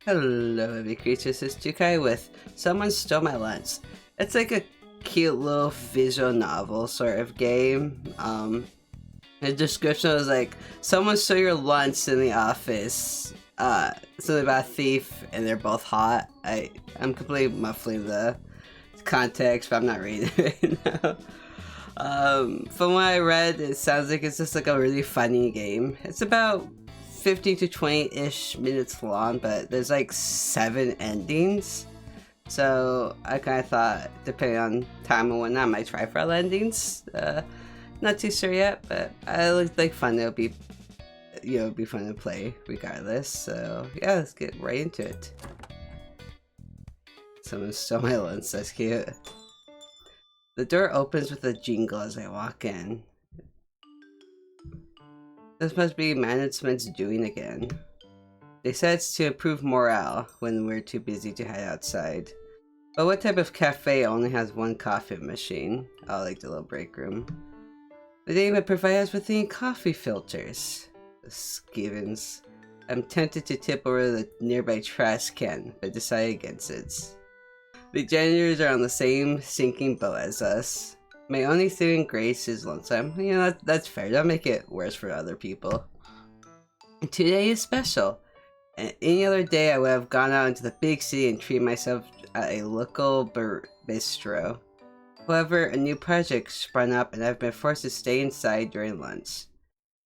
Hello, every creatures. It's Jukai with Someone Stole My Lunch. It's like a cute little visual novel sort of game. The description was like, someone stole your lunch in the office. Something about a thief, and they're both hot. I'm completely muffling the context, but I'm not reading it right now. From what I read, it sounds like it's just like a really funny game. It's about 15 to 20-ish minutes long, but there's like 7 endings. So I kind of thought, depending on time and whatnot, I might try for all endings. Not too sure yet, but it looked like fun. It'll be, be fun to play regardless. So yeah, let's get right into it. Someone stole my lunch. That's cute. The door opens with a jingle as I walk in. This must be management's doing again. They said it's to improve morale when we're too busy to hide outside. But what type of cafe only has one coffee machine? Oh, like the little break room. They didn't even provide us with any coffee filters. The Skivens. I'm tempted to tip over the nearby trash can, but decided against it. The janitors are on the same sinking boat as us. My only saving grace is lunchtime. That's fair. Don't make it worse for other people. And today is special. And any other day I would have gone out into the big city and treated myself at a local bistro. However, a new project sprung up and I've been forced to stay inside during lunch.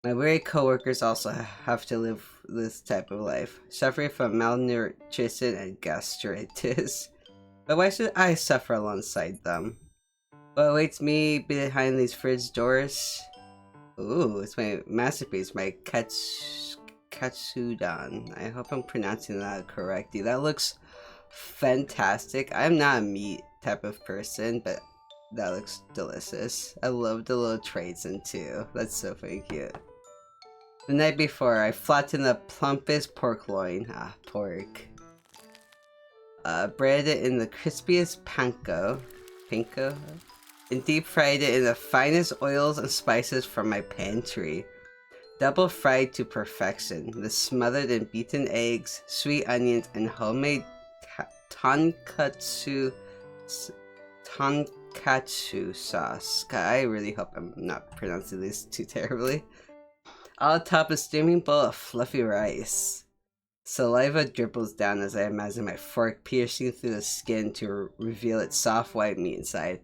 My weary coworkers also have to live this type of life, suffering from malnutrition and gastritis. But why should I suffer alongside them? What awaits me behind these fridge doors? Ooh, it's my masterpiece, my katsudon. I hope I'm pronouncing that correctly. That looks fantastic. I'm not a meat type of person, but that looks delicious. I love the little trays in too. That's so fucking cute. The night before, I flattened the plumpest pork loin. Pork. Breaded it in the crispiest panko, and deep fried it in the finest oils and spices from my pantry. Double fried to perfection, the smothered in beaten eggs, sweet onions, and homemade tonkatsu sauce. God, I really hope I'm not pronouncing this too terribly. All atop a steaming bowl of fluffy rice. Saliva dribbles down as I imagine my fork piercing through the skin to reveal its soft white meat inside.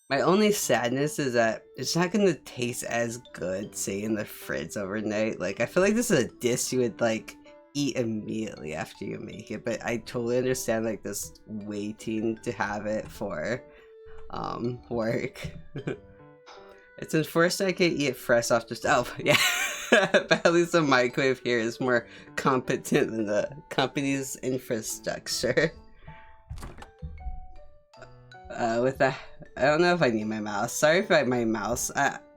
My only sadness is that it's not going to taste as good, say, in the fridge overnight. Like, I feel like this is a dish you would, like, eat immediately after you make it. But I totally understand, like, this waiting to have it for, work. It's unfortunate I can't eat it fresh off the stove. Yeah. But at least the microwave here is more competent than the company's infrastructure. With that, I don't know if I need my mouse. Sorry for my mouse. I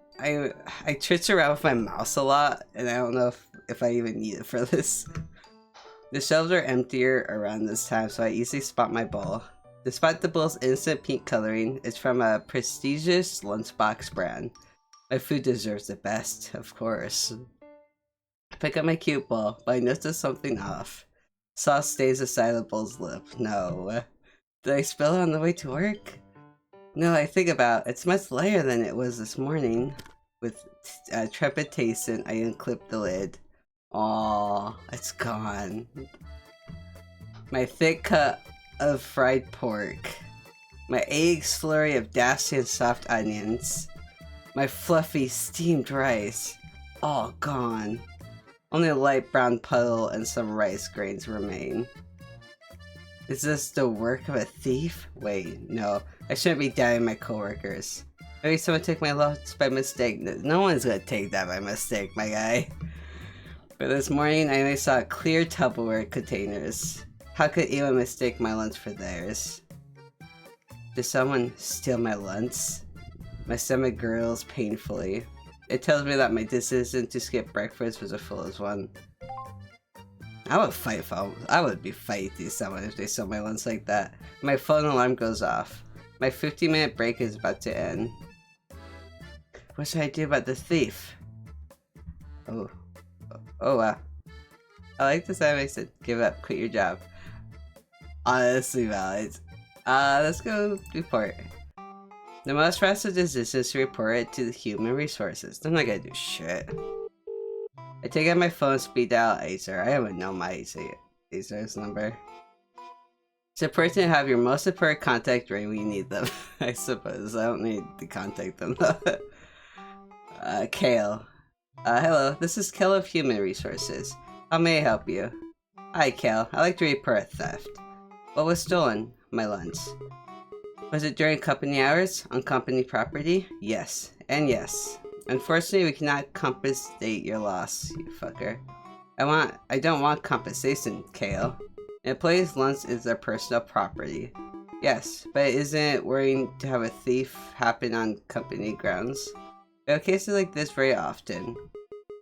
twitch around with my mouse a lot, and I don't know if I even need it for this. The shelves are emptier around this time, so I easily spot my bowl. Despite the bowl's instant pink coloring, it's from a prestigious lunchbox brand. My food deserves the best, of course. I pick up my cute bowl, but I notice something off. Sauce stays aside the bowl's lip. No. Did I spill it on the way to work? No, I think about it's much lighter than it was this morning. With trepidation, I unclip the lid. Aww, it's gone. My thick cut of fried pork. My eggs flurry of dashing soft onions. My fluffy steamed rice. All gone. Only a light brown puddle and some rice grains remain. Is this the work of a thief? Wait, no. I shouldn't be doubting my coworkers. Maybe someone took my lunch by mistake. No one's gonna take that by mistake, my guy. But this morning, I only saw clear Tupperware containers. How could anyone mistake my lunch for theirs? Did someone steal my lunch? My stomach gurgles painfully. It tells me that my decision to skip breakfast was a foolish one. I would fight I would be fighting someone if they stole my lunch like that. My phone alarm goes off. My 15-minute break is about to end. What should I do about the thief? Oh, I like this anime said, give up, quit your job. Honestly valid. Let's go report. The most pressing decision is to report it to the human resources. I'm not gonna do shit. I take out my phone, speed dial Acer. I don't even know my Acer's number. It's important to have your most important contact right when you need them. I suppose. I don't need to contact them though. Kale. Hello, this is Kale of Human Resources. How may I help you? Hi, Kale. I'd like to report theft. What was stolen? My lunch. Was it during company hours? On company property? Yes. And yes. Unfortunately, we cannot compensate your loss, you fucker. I don't want compensation, Kale. An employee's lunch is their personal property. Yes, but isn't it worrying to have a thief happen on company grounds? We have cases like this very often.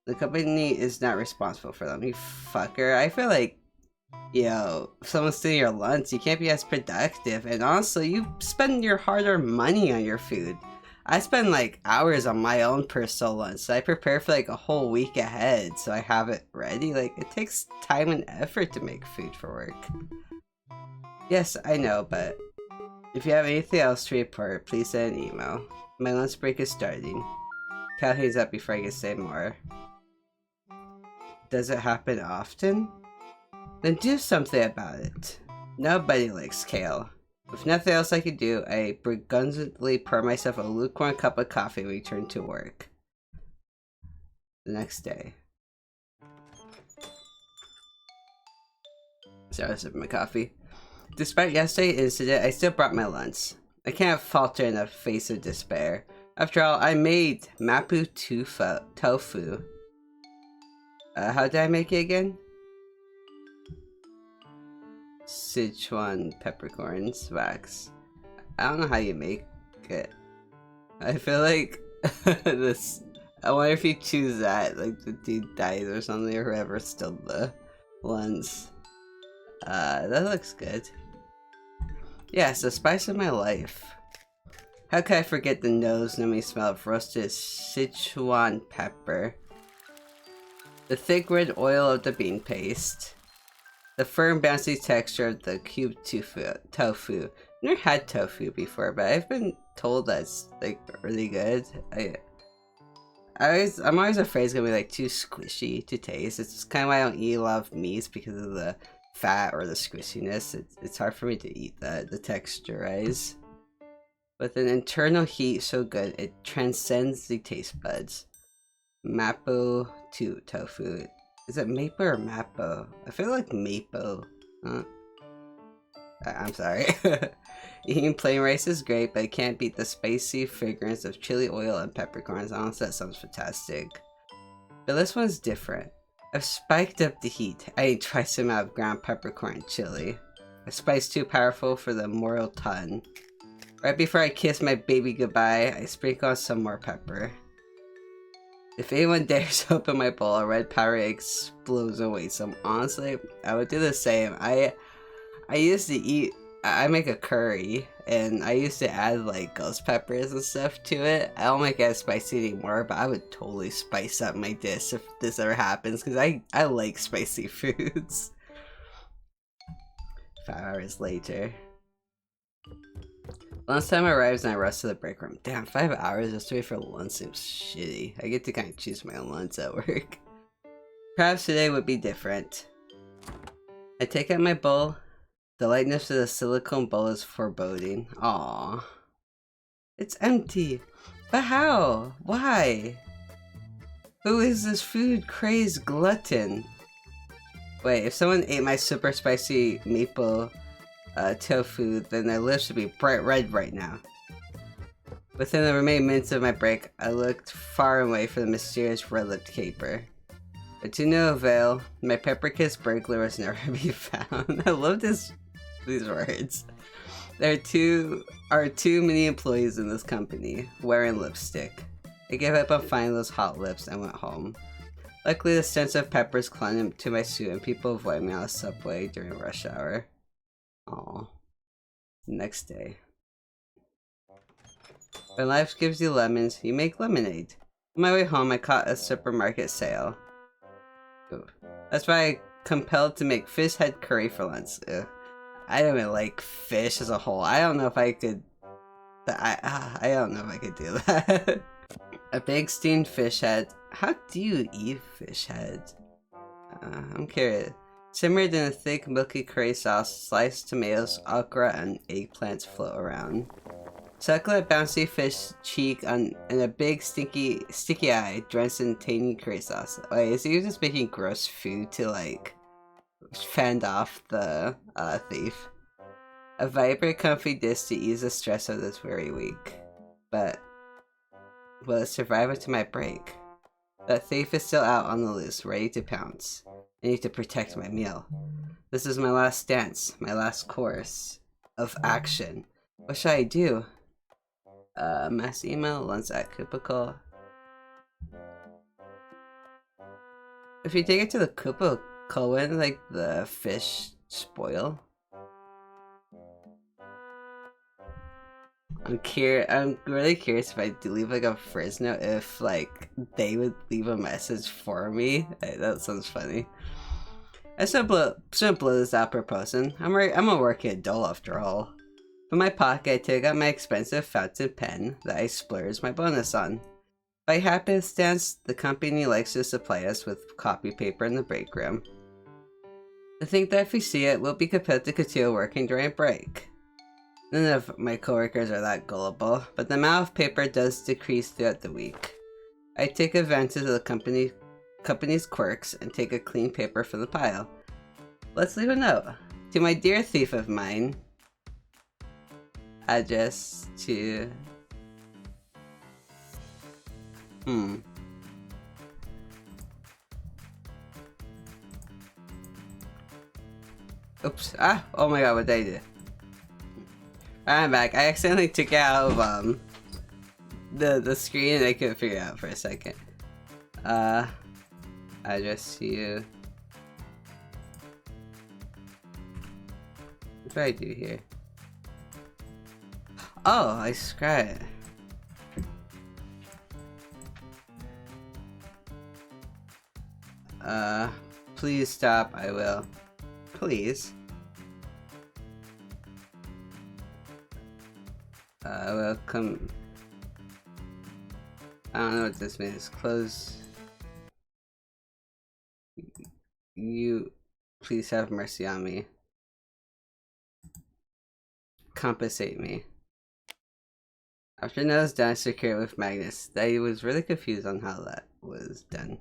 The company is not responsible for them, you fucker. I feel like, yo, if someone's stealing your lunch, you can't be as productive. And also, you spend your hard-earned money on your food. I spend like hours on my own personal lunch, so I prepare for like a whole week ahead so I have it ready. Like, it takes time and effort to make food for work. Yes, I know, but if you have anything else to report, please send an email. My lunch break is starting. Cal hangs up before I can say more. Does it happen often? Then do something about it. Nobody likes Kale. With nothing else I could do, I begrudgingly pour myself a lukewarm cup of coffee and return to work. The next day. So I was sipping my coffee. Despite yesterday's incident, I still brought my lunch. I can't falter in the face of despair. After all, I made Mapo tofu. How did I make it again? Sichuan peppercorns wax. I don't know how you make it. I feel like this. I wonder if you choose that, like the dude dies or something, or whoever stole the lens. That looks good. Yeah, it's the spice of my life. How could I forget the nose-numbing smell of roasted Sichuan pepper? The thick red oil of the bean paste. The firm bouncy texture of the cubed tofu. I've never had tofu before, but I've been told that's like really good. I'm always afraid it's gonna be like too squishy to taste. It's kind of why I don't eat a lot of meats, because of the fat or the squishiness. It's hard for me to eat that, the texturize. With an internal heat so good, it transcends the taste buds. Mapo tofu. Is it mapo or mapo? I feel like mapo. I'm sorry. Eating plain rice is great, but it can't beat the spicy fragrance of chili oil and peppercorns. Honestly, that sounds fantastic. But this one's different. I've spiked up the heat. I ate twice the amount of ground peppercorn and chili. A spice too powerful for the mortal tongue. Right before I kiss my baby goodbye, I sprinkle on some more pepper. If anyone dares open my bowl, a red powder explodes away. So honestly, I would do the same. I used to eat. I make a curry, and I used to add like ghost peppers and stuff to it. I don't make it as spicy anymore, but I would totally spice up my dish if this ever happens, because I like spicy foods. 5 hours later. Lunchtime arrives and I rush to the break room. Damn, 5 hours just to wait for lunch seems shitty. I get to kind of choose my own lunch at work. Perhaps today would be different. I take out my bowl. The lightness of the silicone bowl is foreboding. Aww. It's empty. But how? Why? Who is this food crazed glutton? Wait, if someone ate my super spicy maple tofu, then their lips should be bright red right now. Within the remaining minutes of my break, I looked far away for the mysterious red-lipped caper. But to no avail, my pepper-kissed burglar was never to be found. I love these words. There are too many employees in this company wearing lipstick. I gave up on finding those hot lips and went home. Luckily, the stench of peppers clung to my suit and people avoid me on the subway during rush hour. Aww. Next day. When life gives you lemons, you make lemonade. On my way home, I caught a supermarket sale. Ooh. That's why I compelled to make fish head curry for lunch. Ugh. I don't even like fish as a whole. I don't know if I could... I don't know if I could do that. A big steamed fish head. How do you eat fish head? I'm curious. Simmered in a thick, milky curry sauce, sliced tomatoes, okra, and eggplants float around. Succulent, bouncy fish cheek and a big, sticky eye drenched in tangy curry sauce. Wait, is he just making gross food to, like, fend off the thief? A vibrant, comfy dish to ease the stress of this weary week. But will it survive into my break? That thief is still out on the loose, ready to pounce. I need to protect my meal. This is my last dance, my last course of action. What should I do? Mass email, lunch at cubicle. If you take it to the cubicle, wouldn't like the fish spoil? I'm really curious if I do leave like a first note, if like they would leave a message for me. That sounds funny. I shouldn't blow this out proposing. I'm a working adult after all. From my pocket, I took out my expensive fountain pen that I splurged my bonus on. By happenstance, the company likes to supply us with copy paper in the break room. I think that if we see it, we'll be compelled to continue working during break. None of my coworkers are that gullible, but the amount of paper does decrease throughout the week. I take advantage of the company's quirks and take a clean paper from the pile. Let's leave a note. To my dear thief of mine. Address to... Oops. Oh my god, what did I do? I'm back. I accidentally took out of, the screen and I couldn't figure it out for a second. Address to you. What do I do here? Oh, I scratch it. Please stop, I will. Please. Welcome. I don't know what this means. Close. You, please have mercy on me. Compensate me. After that was done, secure with magnets. I was really confused on how that was done.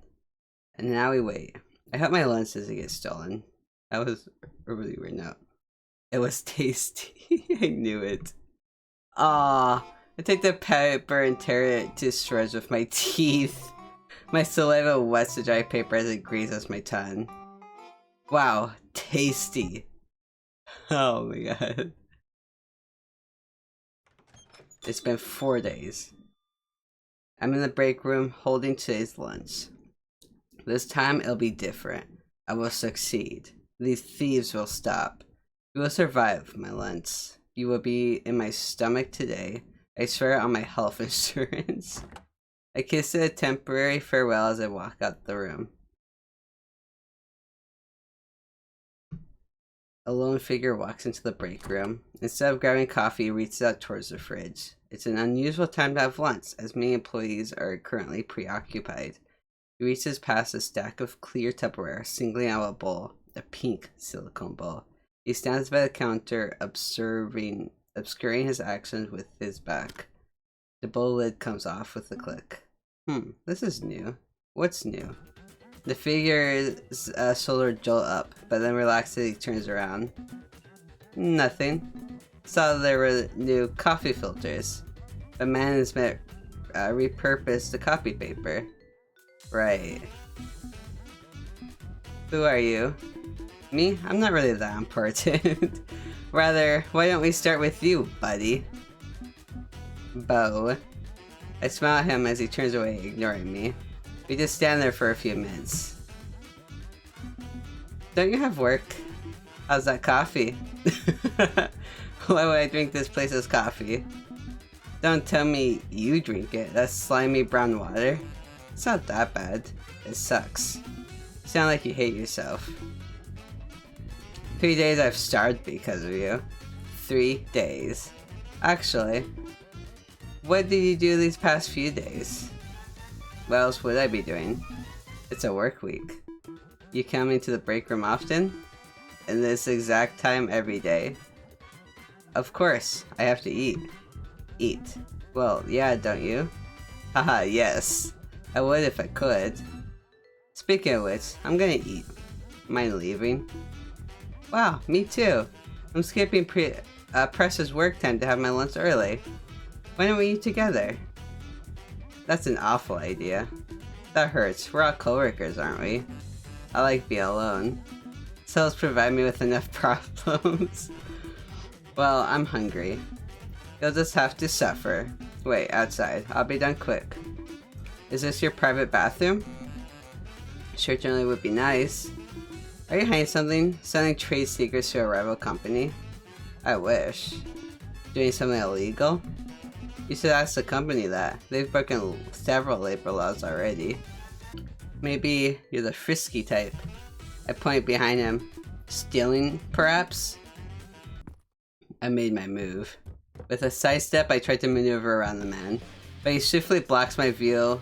And now we wait. I hope my lunch doesn't get stolen. That was a really weird note. It was tasty. I knew it. Ah, I take the paper and tear it to shreds with my teeth. My saliva wets the dry paper as it grazes my tongue. Wow, tasty. Oh my god. It's been 4 days. I'm in the break room holding today's lunch. This time it'll be different. I will succeed. These thieves will stop. You will survive my lunch. You will be in my stomach today. I swear on my health insurance. I kiss it a temporary farewell as I walk out the room. A lone figure walks into the break room. Instead of grabbing coffee, he reaches out towards the fridge. It's an unusual time to have lunch, as many employees are currently preoccupied. He reaches past a stack of clear Tupperware, singling out a bowl, a pink silicone bowl. He stands by the counter, obscuring his actions with his back. The bowl lid comes off with a click. This is new. What's new? The figure's shoulder jolt up, but then relaxedly turns around. Nothing. Saw there were new coffee filters. The man has repurposed the copy paper. Right. Who are you? Me? I'm not really that important. Rather, why don't we start with you, buddy? Bo. I smile at him as he turns away, ignoring me. We just stand there for a few minutes. Don't you have work? How's that coffee? Why would I drink this place's coffee? Don't tell me you drink it. That's slimy brown water. It's not that bad. It sucks. You sound like you hate yourself. 3 days I've starved because of you. 3 days. Actually, what did you do these past few days? What else would I be doing? It's a work week. You come into the break room often? In this exact time every day? Of course, I have to eat. Eat. Well, yeah, don't you? Haha, yes. I would if I could. Speaking of which, I'm gonna eat. Mind leaving? Wow, me too. I'm skipping Press's work time to have my lunch early. Why don't we eat together? That's an awful idea. That hurts. We're all coworkers, aren't we? I like being alone. Cells provide me with enough problems. Well, I'm hungry. You'll just have to suffer. Wait, outside. I'll be done quick. Is this your private bathroom? Certainly would be nice. Are you hiding something? Selling trade secrets to a rival company? I wish. Doing something illegal? You should ask the company that. They've broken several labor laws already. Maybe you're the frisky type. I point behind him. Stealing, perhaps? I made my move. With a sidestep, I tried to maneuver around the man, but he swiftly blocks my view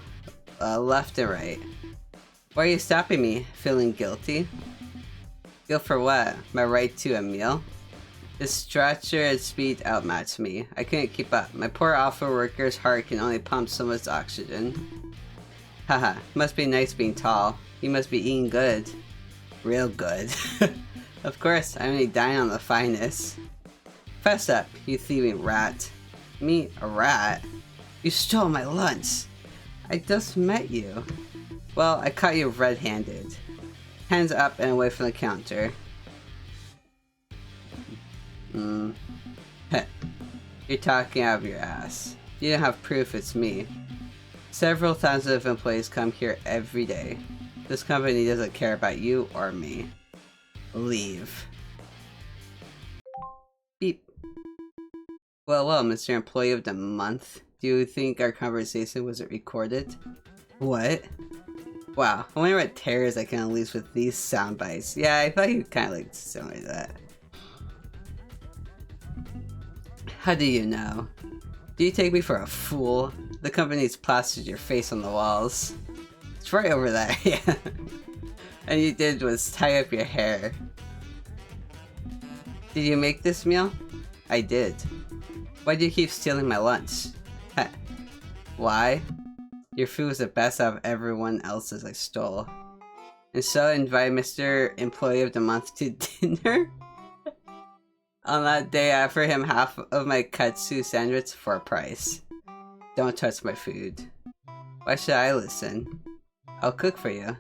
left and right. Why are you stopping me? Feeling guilty? Guilt for what? My right to a meal? His stature and speed outmatched me. I couldn't keep up. My poor alpha worker's heart can only pump so much oxygen. Haha, must be nice being tall. You must be eating good. Real good. Of course, I only dine on the finest. Fess up, you thieving rat. Me, a rat? You stole my lunch. I just met you. Well, I caught you red-handed. Hands up and away from the counter. Heh. You're talking out of your ass. You don't have proof it's me. Several thousands of employees come here every day. This company doesn't care about you or me. Leave. Beep. Well, Mr. Employee of the Month. Do you think our conversation wasn't recorded? What? Wow, I wonder what terrors I can unleash with these sound bites. Yeah, I thought you kind of like something like that. How do you know? Do you take me for a fool? The company's plastered your face on the walls. It's right over there, yeah. And you did was tie up your hair. Did you make this meal? I did. Why do you keep stealing my lunch? Heh. Why? Your food was the best out of everyone else's I stole. And so I invite Mr. Employee of the Month to dinner? On that day, I offer him half of my katsu sandwich for a price. Don't touch my food. Why should I listen? I'll cook for you.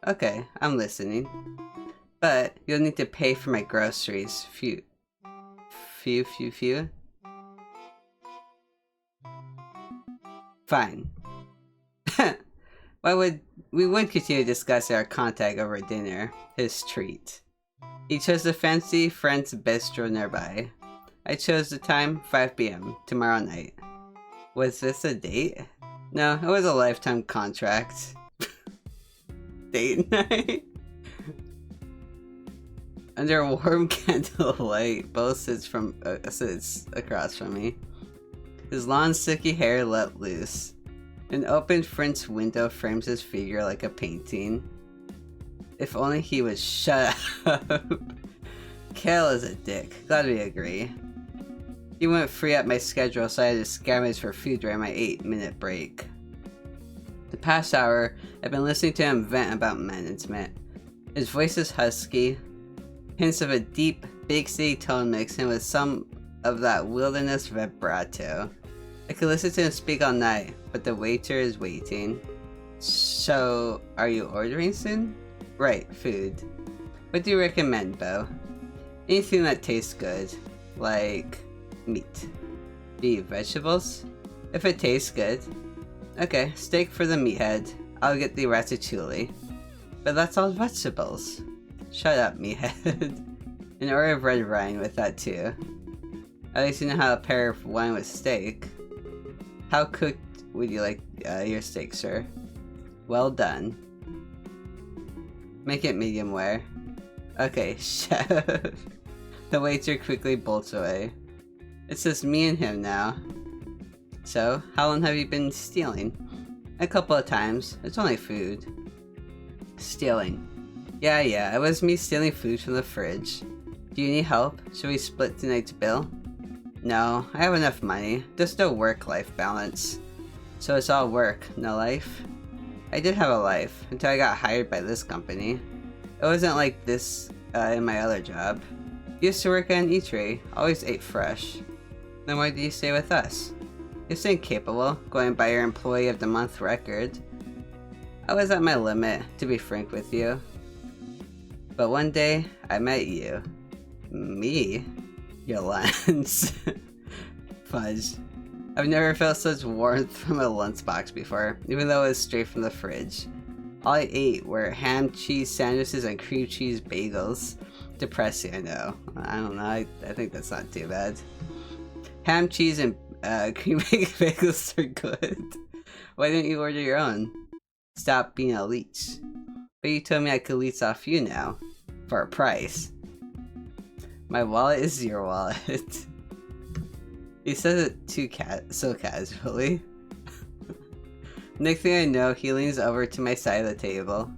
Okay, I'm listening. But you'll need to pay for my groceries. Few. Fine. We would continue discussing our contact over dinner, his treat. He chose a fancy French bistro nearby. I chose the time, 5 p.m. tomorrow night. Was this a date? No, it was a lifetime contract. Date night? Under warm candlelight, Bo sits across from me. His long, silky hair let loose. An open French window frames his figure like a painting. If only he would shut up. Kale is a dick. Glad we agree. He wouldn't free up my schedule, so I had to scavenge for food during my 8-minute break. The past hour, I've been listening to him vent about management. His voice is husky, hints of a deep, big city tone mixed in with some of that wilderness vibrato. I could listen to him speak all night, but the waiter is waiting. So, are you ordering soon? Right, food. What do you recommend, Bo? Anything that tastes good, like meat. Beef, vegetables? If it tastes good. Okay, steak for the meathead. I'll get the ratatouille. But that's all vegetables. Shut up, meathead. An order of red wine with that too. At least you know how to pair wine with steak. How cooked would you like your steak, sir? Well done. Make it medium rare. Okay, chef. The waiter quickly bolts away. It's just me and him now. So, how long have you been stealing? A couple of times. It's only food. Stealing. Yeah, it was me stealing food from the fridge. Do you need help? Should we split tonight's bill? No, I have enough money. There's no work-life balance. So it's all work, no life? I did have a life, until I got hired by this company. It wasn't like this in my other job. Used to work at an eatery, always ate fresh. Then why did you stay with us? You seem capable, going by your Employee of the Month record. I was at my limit, to be frank with you. But one day, I met you. Me? Your lens. Fudge. I've never felt such warmth from a lunchbox before, even though it was straight from the fridge. All I ate were ham cheese sandwiches and cream cheese bagels. Depressing, I know. I don't know, I think that's not too bad. Ham cheese and cream bagels are good. Why didn't you order your own? Stop being a leech. But you told me I could leech off you now. For a price. My wallet is your wallet. He says it so casually. Next thing I know, he leans over to my side of the table.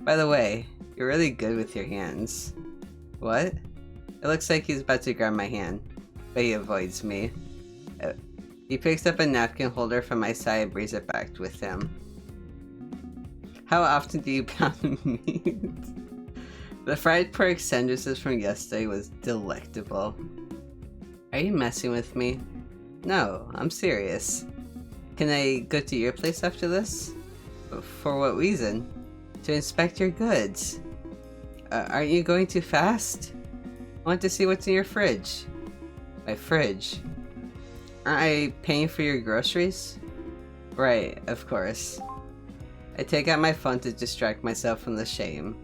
By the way, you're really good with your hands. What? It looks like he's about to grab my hand, but he avoids me. He picks up a napkin holder from my side and brings it back with him. How often do you pound meat? The fried pork sandwiches from yesterday was delectable. Are you messing with me? No, I'm serious. Can I go to your place after this? For what reason? To inspect your goods. Aren't you going too fast? I want to see what's in your fridge. My fridge? Aren't I paying for your groceries? Right, of course. I take out my phone to distract myself from the shame.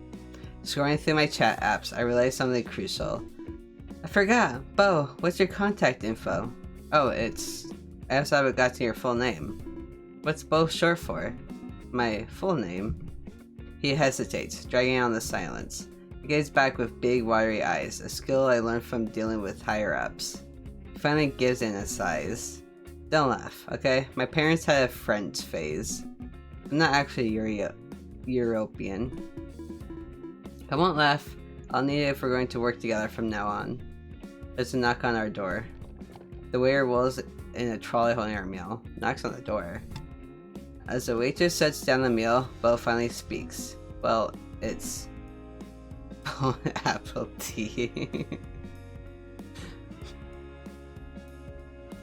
Scrolling through my chat apps, I realize something crucial. I forgot! Bo, what's your contact info? Oh, I also haven't gotten your full name. What's Bo short for? My full name? He hesitates, dragging on the silence. He gazes back with big, watery eyes, a skill I learned from dealing with higher-ups. He finally gives in and sighs. Don't laugh, okay? My parents had a French phase. I'm not actually European. I won't laugh. I'll need it if we're going to work together from now on. There's a knock on our door. The waiter rolls in a trolley holding our meal, knocks on the door. As the waitress sets down the meal, Bo finally speaks. Well, it's apple tea.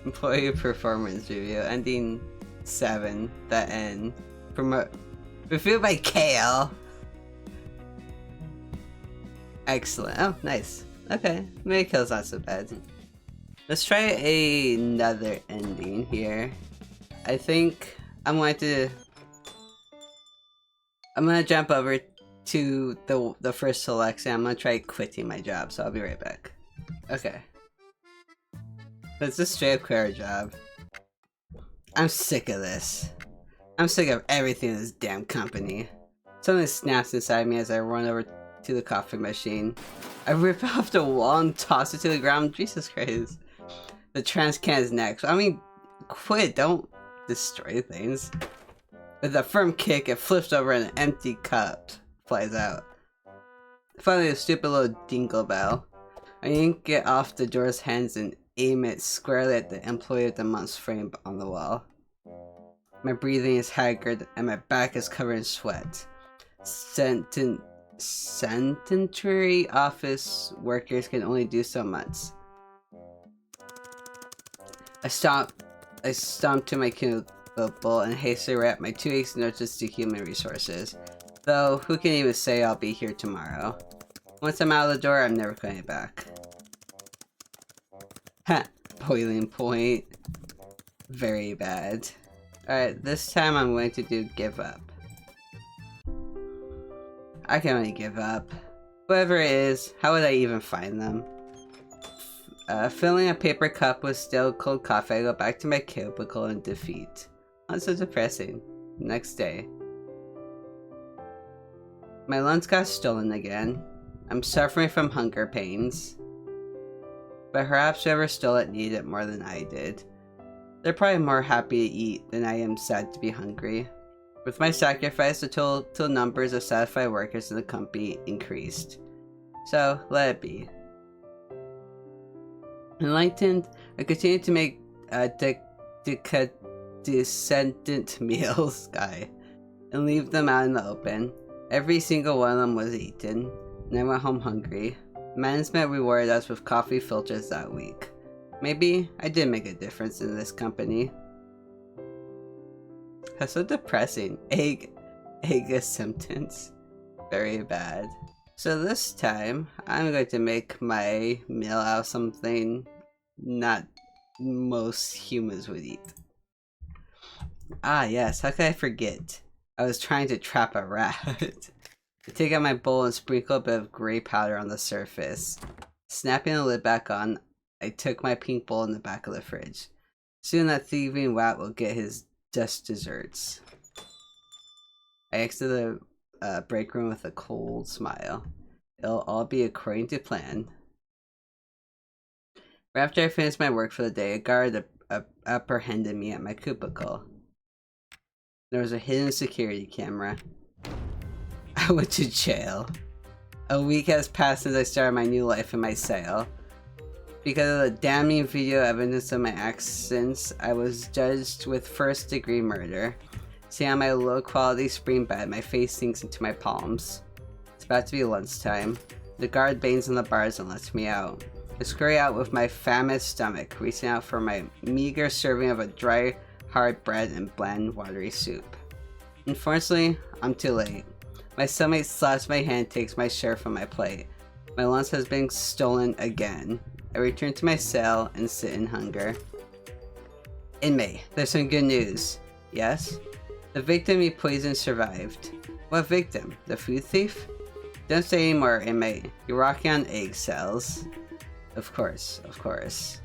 Employee performance review, ending 7, the end. Reviewed by Kale. Excellent. Oh, nice. Okay, maybe Kale's not so bad. Let's try another ending here. I think I'm going to jump over to the first selection. I'm gonna try quitting my job, so I'll be right back. Okay. Let's just straight up quit our job. I'm sick of this. I'm sick of everything in this damn company. Something snaps inside me as I run over to the coffee machine. I rip off the wall and toss it to the ground. Jesus Christ. The trans can is next. I mean, quit, don't destroy things. With a firm kick, it flips over and an empty cup flies out. Finally, the stupid little dingle bell. I yank it off the door's hands and aim it squarely at the Employee of the Month's frame on the wall. My breathing is haggard and my back is covered in sweat. Sedentary office workers can only do so much. I stomp to my cubicle and hastily wrap my 2 weeks' notice to human resources. Though, who can even say I'll be here tomorrow? Once I'm out of the door, I'm never coming back. Ha! Boiling point. Very bad. Alright, this time I'm going to do give up. I can only give up. Whoever it is, how would I even find them? Filling a paper cup with still cold coffee, I go back to my cubicle in defeat. Not so depressing. Next day. My lunch got stolen again. I'm suffering from hunger pains. But perhaps whoever stole it needed it more than I did. They're probably more happy to eat than I am sad to be hungry. With my sacrifice, the total numbers of satisfied workers in the company increased. So, let it be. Enlightened, I continued to make descendant meals, and leave them out in the open. Every single one of them was eaten, and I went home hungry. Management rewarded us with coffee filters that week. Maybe I did make a difference in this company. That's so depressing. Egg symptoms. Very bad. So this time, I'm going to make my meal out of something not most humans would eat. Ah yes, how could I forget? I was trying to trap a rat. I take out my bowl and sprinkle a bit of gray powder on the surface. Snapping the lid back on, I took my pink bowl in the back of the fridge. Soon that thieving rat will get his just desserts. I exited the break room with a cold smile. It'll all be according to plan. Right after I finished my work for the day, a guard apprehended me at my cubicle. There was a hidden security camera. I went to jail. A week has passed since I started my new life in my cell. Because of the damning video evidence of my actions, I was judged with first-degree murder. Sitting on my low-quality spring bed, my face sinks into my palms. It's about to be lunchtime. The guard bangs on the bars and lets me out. I scurry out with my famished stomach, reaching out for my meager serving of a dry, hard bread and bland, watery soup. Unfortunately, I'm too late. My cellmate slaps my hand and takes my share from my plate. My lunch has been stolen again. I return to my cell and sit in hunger. Inmate, there's some good news. Yes? The victim you poisoned survived. What victim? The food thief? Don't say anymore, inmate. You're walking on eggshells. Of course, of course.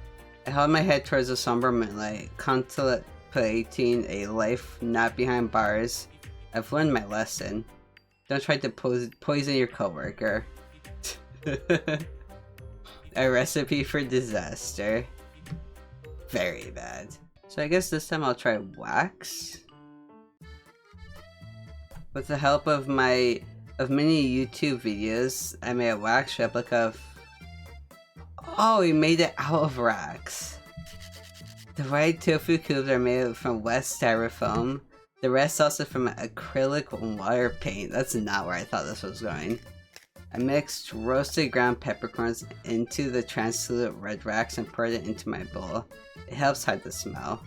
I held my head towards the somber moonlight, contemplating a life not behind bars. I've learned my lesson. Don't try to poison your coworker. A recipe for disaster. Very bad. So I guess this time I'll try wax. With the help of many YouTube videos, I made a wax replica of... Oh, we made it out of wax. The white tofu cubes are made from wet styrofoam. The rest also from acrylic and water paint. That's not where I thought this was going. I mixed roasted ground peppercorns into the translucent red wax and poured it into my bowl. It helps hide the smell.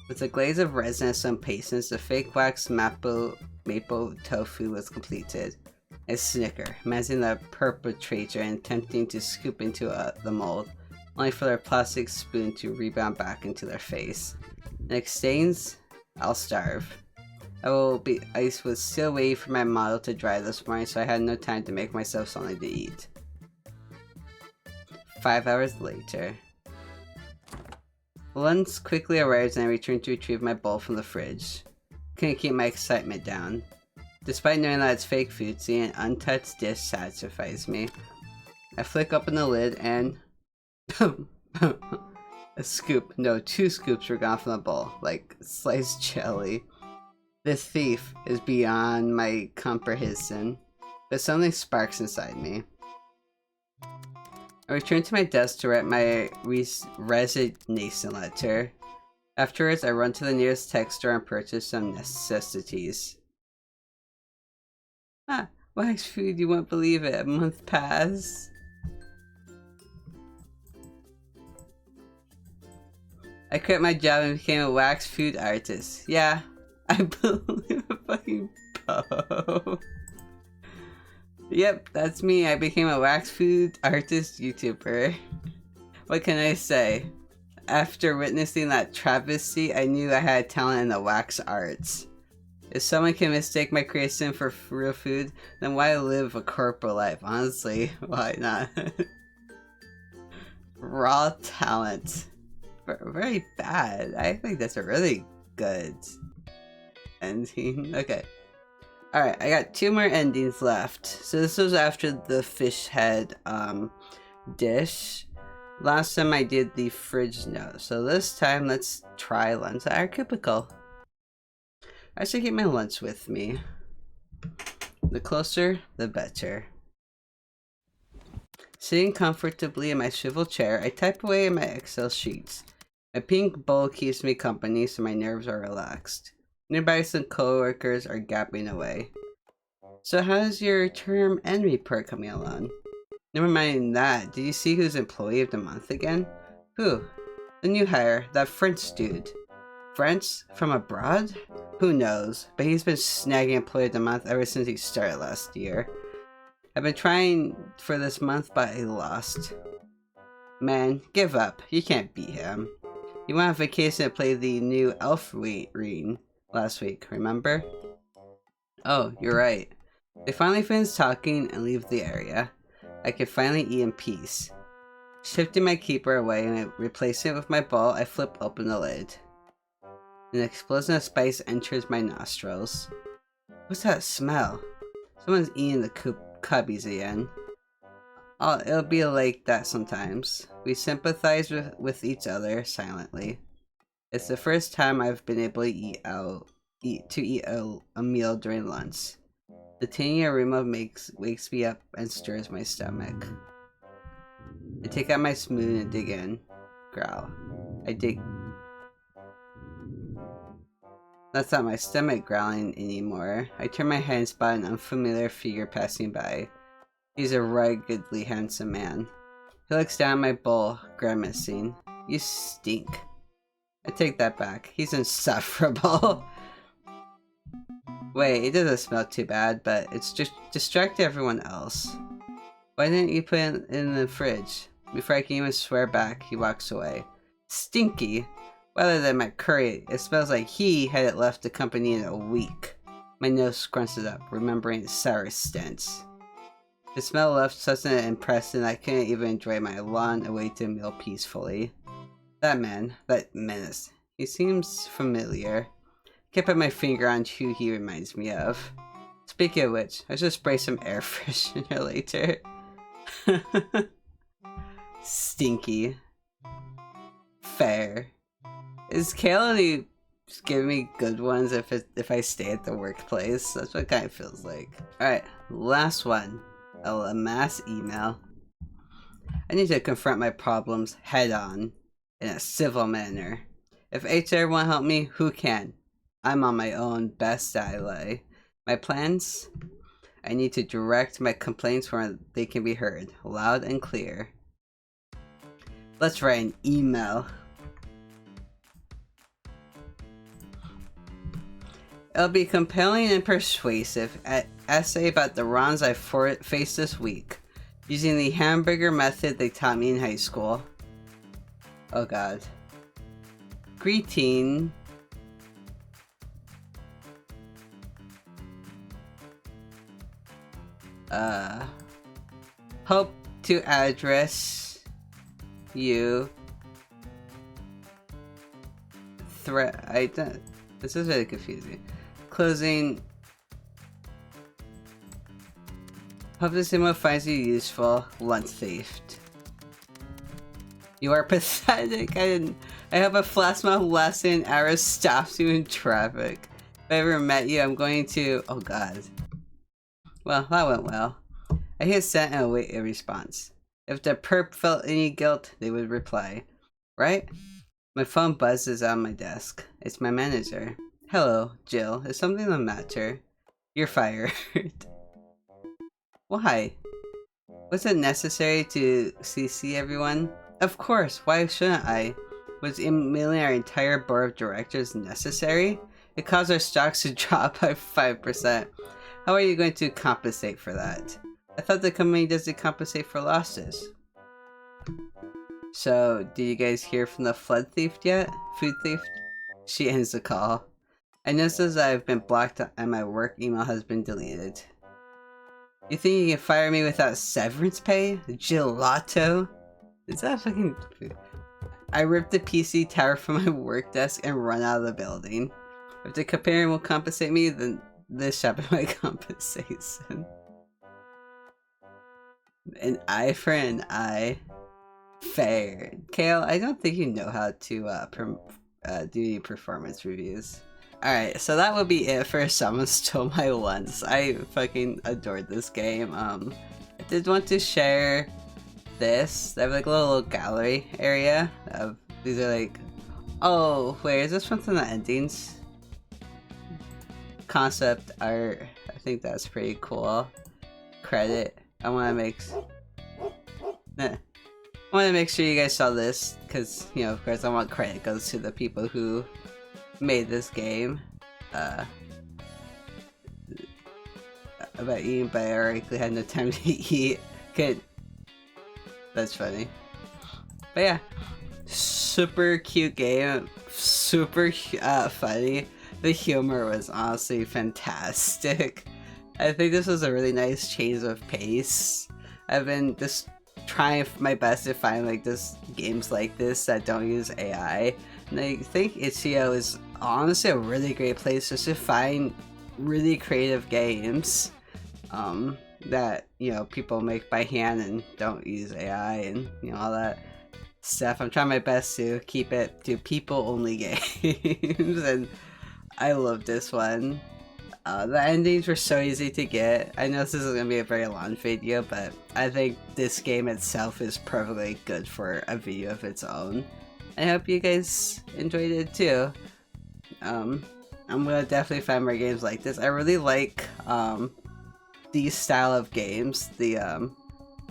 With a glaze of resin and some patience, the fake wax maple tofu was completed. I snicker, imagining the perpetrator and attempting to scoop into the mold, only for their plastic spoon to rebound back into their face. Next stains, I'll starve. I was still waiting for my model to dry this morning, so I had no time to make myself something to eat. 5 hours later. Lunch quickly arrives and I return to retrieve my bowl from the fridge. Couldn't keep my excitement down. Despite knowing that it's fake food, seeing an untouched dish satisfies me. I flick open the lid and... a scoop, no, 2 scoops were gone from the bowl, like sliced jelly. This thief is beyond my comprehension, but something sparks inside me. I return to my desk to write my resignation letter. Afterwards, I run to the nearest tech store and purchase some necessities. Ah, wax food, you won't believe it. A month passed. I quit my job and became a wax food artist. Yeah, I believe a fucking po. Yep, that's me. I became a wax food artist YouTuber. What can I say? After witnessing that travesty, I knew I had talent in the wax arts. If someone can mistake my creation for real food, then why live a corporate life? Honestly, why not? Raw talent. Very bad. I think that's a really good ending. Okay. Alright, I got 2 more endings left. So this was after the fish head dish. Last time I did the fridge note. So this time let's try lunch at our cubicle. I should get my lunch with me. The closer, the better. Sitting comfortably in my swivel chair, I type away in my Excel sheets. A pink bowl keeps me company, so my nerves are relaxed. Nearby, some coworkers are gapping away. So how's your term end report coming along? Never mind that, did you see who's Employee of the Month again? Who? The new hire, that French dude. French? From abroad? Who knows, but he's been snagging Employee of the Month ever since he started last year. I've been trying for this month, but I lost. Man, give up. You can't beat him. You went on vacation to play the new elf ring last week, remember? Oh, you're right. They finally finish talking and leave the area. I can finally eat in peace. Shifting my keeper away and replacing it with my bowl, I flip open the lid. An explosion of spice enters my nostrils. What's that smell? Someone's eating the cubbies again. Oh, it'll be like that sometimes. We sympathize with each other silently. It's the first time I've been able to eat a meal during lunch. The tiny aroma wakes me up and stirs my stomach. I take out my spoon and dig in. Growl. I dig. That's not my stomach growling anymore. I turn my head and spot an unfamiliar figure passing by. He's a ruggedly handsome man. He looks down at my bowl, grimacing. You stink. I take that back. He's insufferable. Wait, it doesn't smell too bad, but it's just distracted everyone else. Why didn't you put it in the fridge? Before I can even swear back, he walks away. Stinky? Rather than my curry, it smells like he had it left the company in a week. My nose scrunches up, remembering its sour stench. The smell left such an impression I couldn't even enjoy my long-awaited meal peacefully. That man, that menace, he seems familiar. I can't put my finger on who he reminds me of. Speaking of which, I should spray some air freshener later. Stinky. Fair. Is Kayla giving me good ones if I stay at the workplace? That's what it kind of feels like. Alright, last one. A mass email. I need to confront my problems head on, in a civil manner. If HR won't help me, who can? I'm on my own, best ally. My plans? I need to direct my complaints where they can be heard, loud and clear. Let's write an email. It'll be compelling and persuasive. An essay about the wrongs I faced this week, using the hamburger method they taught me in high school. Oh god. Greeting. Hope to address you. This is really confusing. Closing. Hope this email finds you useful. Lunch theft. You are pathetic. I hope a plasma lesson arrow stops you in traffic. If I ever met you, I'm going to. Oh god. Well, that went well. I hit send and await a response. If the perp felt any guilt, they would reply. Right? My phone buzzes on my desk. It's my manager. Hello, Jill. Is something the matter? You're fired. Why? Was it necessary to CC everyone? Of course, why shouldn't I? Was emailing our entire board of directors necessary? It caused our stocks to drop by 5%. How are you going to compensate for that? I thought the company doesn't compensate for losses. So, did you guys hear from the flood thief yet? Food thief? She ends the call. I noticed that I've been blocked and my work email has been deleted. You think you can fire me without severance pay? Gelato? Is that fucking... I ripped the PC tower from my work desk and run out of the building. If the company won't compensate me, then this should be my compensation. An eye for an eye. Fair. Kale, I don't think you know how to do any performance reviews. Alright, so that would be it for Someone Stole My Once. I fucking adored this game. I did want to share this. They have like a little gallery area of these are like, oh wait, is this one from the endings? Concept art. I think that's pretty cool. Credit. I want to make sure you guys saw this because, you know, of course I want credit goes to the people who made this game. About eating, but I ironically had no time to eat. Good. That's funny. But yeah, super cute game, super funny. The humor was honestly fantastic. I think this was a really nice change of pace. I've been just trying my best to find like just games like this that don't use AI. And I think Itch.io is honestly a really great place just to find really creative games that, you know, people make by hand and don't use AI and, you know, all that stuff. I'm trying my best to keep it to people-only games, and I love this one. The endings were so easy to get. I know this is going to be a very long video, but I think this game itself is perfectly good for a video of its own. I hope you guys enjoyed it too. I'm going to definitely find more games like this. I really like these style of games. The,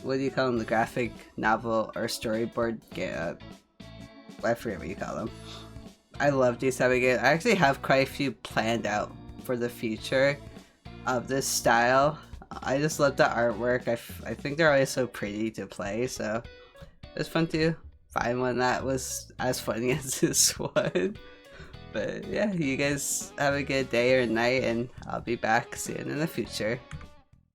what do you call them? The graphic novel or storyboard game? I forget what you call them. I love these type of games. I actually have quite a few planned out for the future of this style. I just love the artwork. I think they're always so pretty to play, so it's fun to find one that was as funny as this one. But yeah, you guys have a good day or night, and I'll be back soon in the future.